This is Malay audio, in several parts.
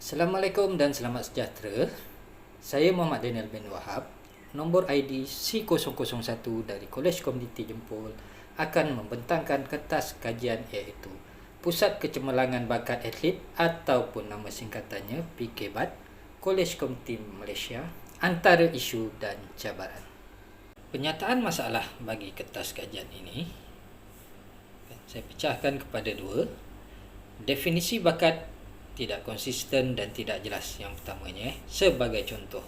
Assalamualaikum dan selamat sejahtera. Saya Muhammad Daniel bin Wahab. Nombor ID C001 dari Kolej Komuniti Jempol akan membentangkan kertas kajian iaitu Pusat Kecemerlangan Bakat Atlet ataupun nama singkatannya PKBAT Kolej Komuniti Malaysia, antara isu dan cabaran. Penyataan masalah bagi kertas kajian ini saya pecahkan kepada dua. Definisi bakat tidak konsisten dan tidak jelas. Yang pertamanya, sebagai contoh,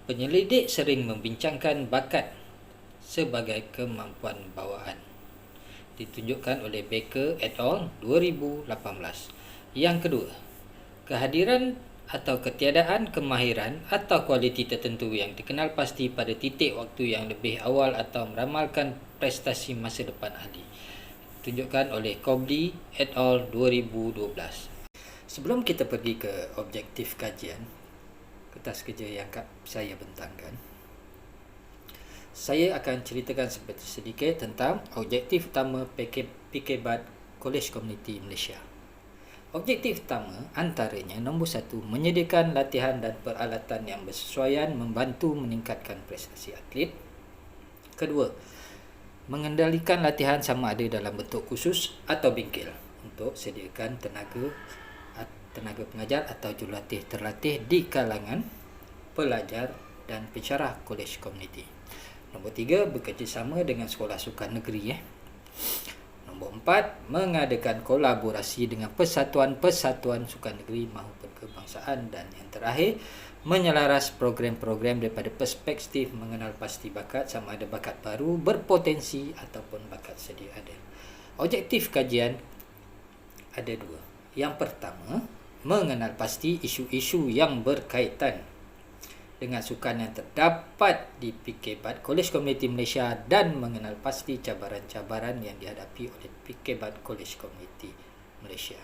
penyelidik sering membincangkan bakat sebagai kemampuan bawaan. Ditunjukkan oleh Baker et al. 2018. Yang kedua, kehadiran atau ketiadaan kemahiran atau kualiti tertentu yang dikenal pasti pada titik waktu yang lebih awal atau meramalkan prestasi masa depan ahli. Ditunjukkan oleh Cobley et al. 2012. Sebelum kita pergi ke objektif kajian kertas kerja yang saya bentangkan, saya akan ceritakan sedikit tentang objektif utama PKBAT Kolej Komuniti Malaysia. Objektif utama antaranya nombor 1, menyediakan latihan dan peralatan yang bersesuaian membantu meningkatkan prestasi atlet. Kedua, mengendalikan latihan sama ada dalam bentuk khusus atau bingkil untuk sediakan tenaga pengajar atau jurulatih terlatih di kalangan pelajar dan pensyarah kolej komuniti. Nombor 3, bekerjasama dengan sekolah sukan negeri. Nombor 4, mengadakan kolaborasi dengan persatuan-persatuan sukan negeri maupun kebangsaan. Dan yang terakhir, menyelaras program-program daripada perspektif mengenal pasti bakat, sama ada bakat baru, berpotensi ataupun bakat sedia ada. Objektif kajian ada dua. Yang pertama, mengenal pasti isu-isu yang berkaitan dengan sukan yang terdapat di PKBAT Kolej Komuniti Malaysia dan mengenal pasti cabaran-cabaran yang dihadapi oleh PKBAT Kolej Komuniti Malaysia.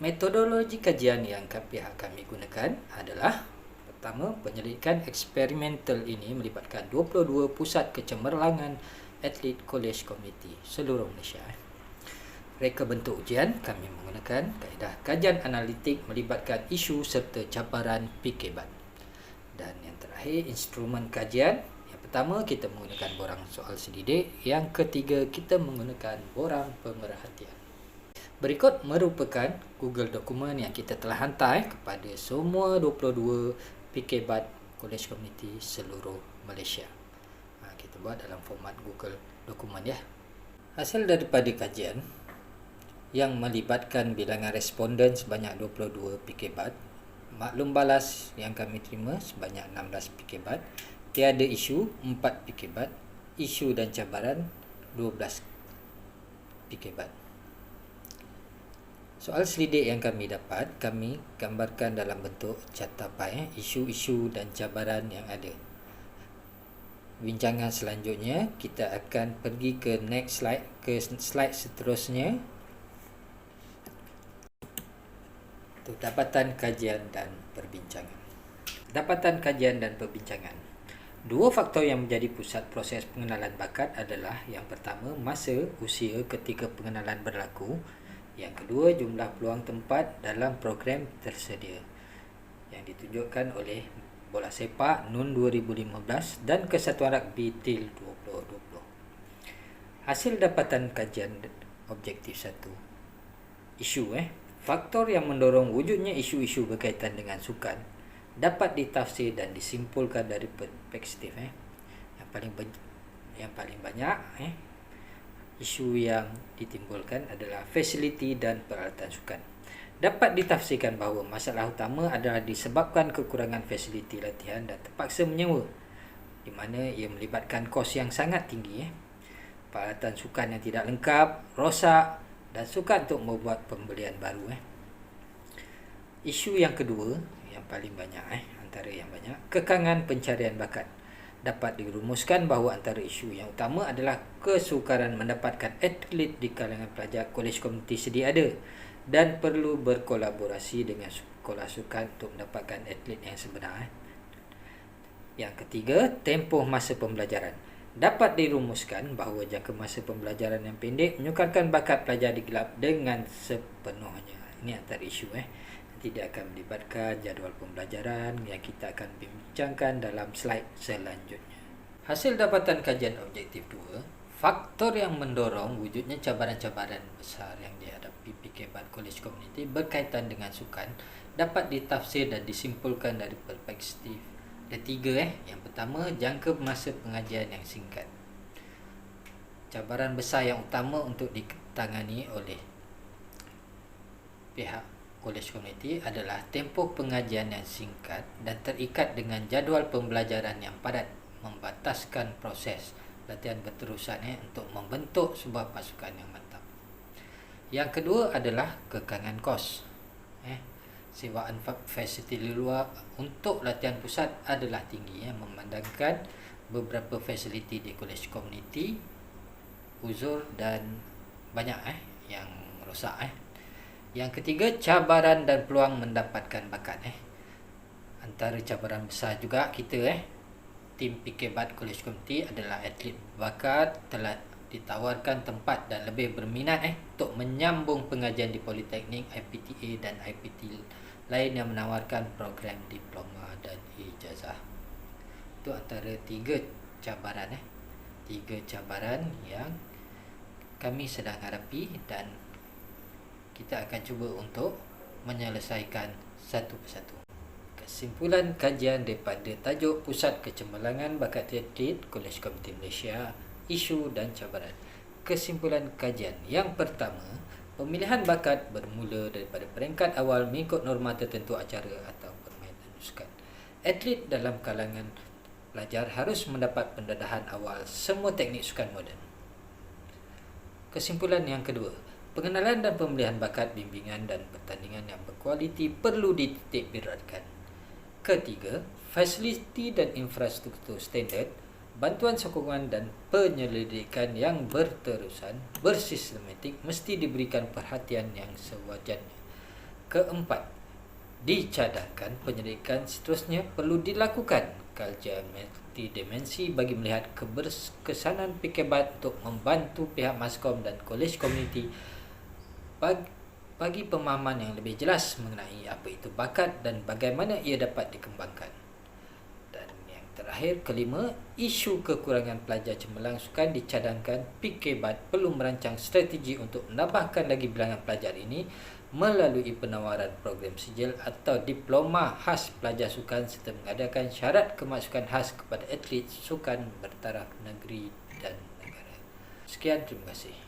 Metodologi kajian yang pihak kami gunakan adalah: pertama, penyelidikan eksperimental ini melibatkan 22 pusat kecemerlangan atlet kolej komuniti seluruh Malaysia. Reka bentuk ujian, kami menggunakan kaedah kajian analitik melibatkan isu serta cabaran PKBAT. Dan yang terakhir, instrumen kajian. Yang pertama, kita menggunakan borang soal selidik. Yang ketiga, kita menggunakan borang pemerhatian. Berikut merupakan Google dokumen yang kita telah hantar kepada semua 22 PKBAT Kolej Komuniti seluruh Malaysia. Kita buat dalam format Google dokumen ya. Hasil daripada kajian yang melibatkan bilangan responden sebanyak 22 PKBAT, maklum balas yang kami terima sebanyak 16 PKBAT, tiada isu 4 PKBAT, isu dan cabaran 12 PKBAT. Soal selidik yang kami dapat, kami gambarkan dalam bentuk catapai isu-isu dan cabaran yang ada. Bincangan selanjutnya, kita akan pergi ke next slide, ke slide seterusnya. Dapatan kajian dan perbincangan. Dapatan kajian dan perbincangan. Dua faktor yang menjadi pusat proses pengenalan bakat adalah: yang pertama, masa usia ketika pengenalan berlaku. Yang kedua, jumlah peluang tempat dalam program tersedia, yang ditunjukkan oleh Bola Sepak NUN 2015 dan Kesatuan Rugby TIL 2020. Hasil dapatan kajian objektif 1. Isu faktor yang mendorong wujudnya isu-isu berkaitan dengan sukan dapat ditafsir dan disimpulkan dari perspektif yang paling banyak isu yang ditimbulkan adalah fasiliti dan peralatan sukan. Dapat ditafsirkan bahawa masalah utama adalah disebabkan kekurangan fasiliti latihan dan terpaksa menyewa, di mana ia melibatkan kos yang sangat tinggi, peralatan sukan yang tidak lengkap, rosak dan sukar untuk membuat pembelian baru. Isu yang kedua, yang paling banyak antara yang banyak, kekangan pencarian bakat. Dapat dirumuskan bahawa antara isu yang utama adalah kesukaran mendapatkan atlet di kalangan pelajar kolej komuniti sedia ada dan perlu berkolaborasi dengan sekolah sukan untuk mendapatkan atlet yang sebenar. Yang ketiga, tempoh masa pembelajaran. Dapat dirumuskan bahawa jangka masa pembelajaran yang pendek menyukarkan bakat pelajar digelap dengan sepenuhnya. Ini antara isu. tidak akan melibatkan jadual pembelajaran yang kita akan bincangkan dalam slide selanjutnya. Hasil dapatan kajian objektif 2, faktor yang mendorong wujudnya cabaran-cabaran besar yang dihadapi PK BAD Kolej Komuniti berkaitan dengan sukan dapat ditafsir dan disimpulkan dari perspektif ada 3. Yang pertama, jangka masa pengajian yang singkat. Cabaran besar yang utama untuk ditangani oleh pihak Kolej Komuniti adalah tempoh pengajian yang singkat dan terikat dengan jadual pembelajaran yang padat, membataskan proses latihan berterusan untuk membentuk sebuah pasukan yang mantap. Yang kedua adalah kekangan kos. Sewaan fasiliti luar untuk latihan pusat adalah tinggi, memandangkan beberapa fasiliti di Kolej Komuniti uzur dan banyak yang rosak. Yang ketiga, cabaran dan peluang mendapatkan bakat. Antara cabaran besar juga kita tim PK BAD Kolej Komuniti adalah atlet bakat telah ditawarkan tempat dan lebih berminat untuk menyambung pengajian di Politeknik, IPTA dan IPT lain yang menawarkan program diploma dan ijazah. Itu antara 3 cabaran 3 cabaran yang kami sedang hadapi dan kita akan cuba untuk menyelesaikan satu persatu. Kesimpulan kajian daripada tajuk Pusat Kecemerlangan Bakat Atlet Kolej Komuniti Malaysia, Isu dan Cabaran. Kesimpulan kajian yang pertama, pemilihan bakat bermula daripada peringkat awal mengikut norma tertentu acara atau permainan sukan. Atlet dalam kalangan pelajar harus mendapat pendedahan awal semua teknik sukan moden. Kesimpulan yang kedua, pengenalan dan pemilihan bakat, bimbingan dan pertandingan yang berkualiti perlu dititik beratkan. Ketiga, fasiliti dan infrastruktur standard, bantuan sokongan dan penyelidikan yang berterusan, bersistematik mesti diberikan perhatian yang sewajarnya. Keempat, dicadangkan penyelidikan seterusnya perlu dilakukan kajian multidimensi bagi melihat keberkesanan PK BAD untuk membantu pihak Maskom dan Kolej Komuniti bagi pemahaman yang lebih jelas mengenai apa itu bakat dan bagaimana ia dapat dikembangkan. Dan yang terakhir, kelima, isu kekurangan pelajar cemerlang sukan dicadangkan PK BAD perlu merancang strategi untuk menambahkan lagi bilangan pelajar ini melalui penawaran program sijil atau diploma khas pelajar sukan serta mengadakan syarat kemasukan khas kepada atlet sukan bertaraf negeri dan negara. Sekian, terima kasih.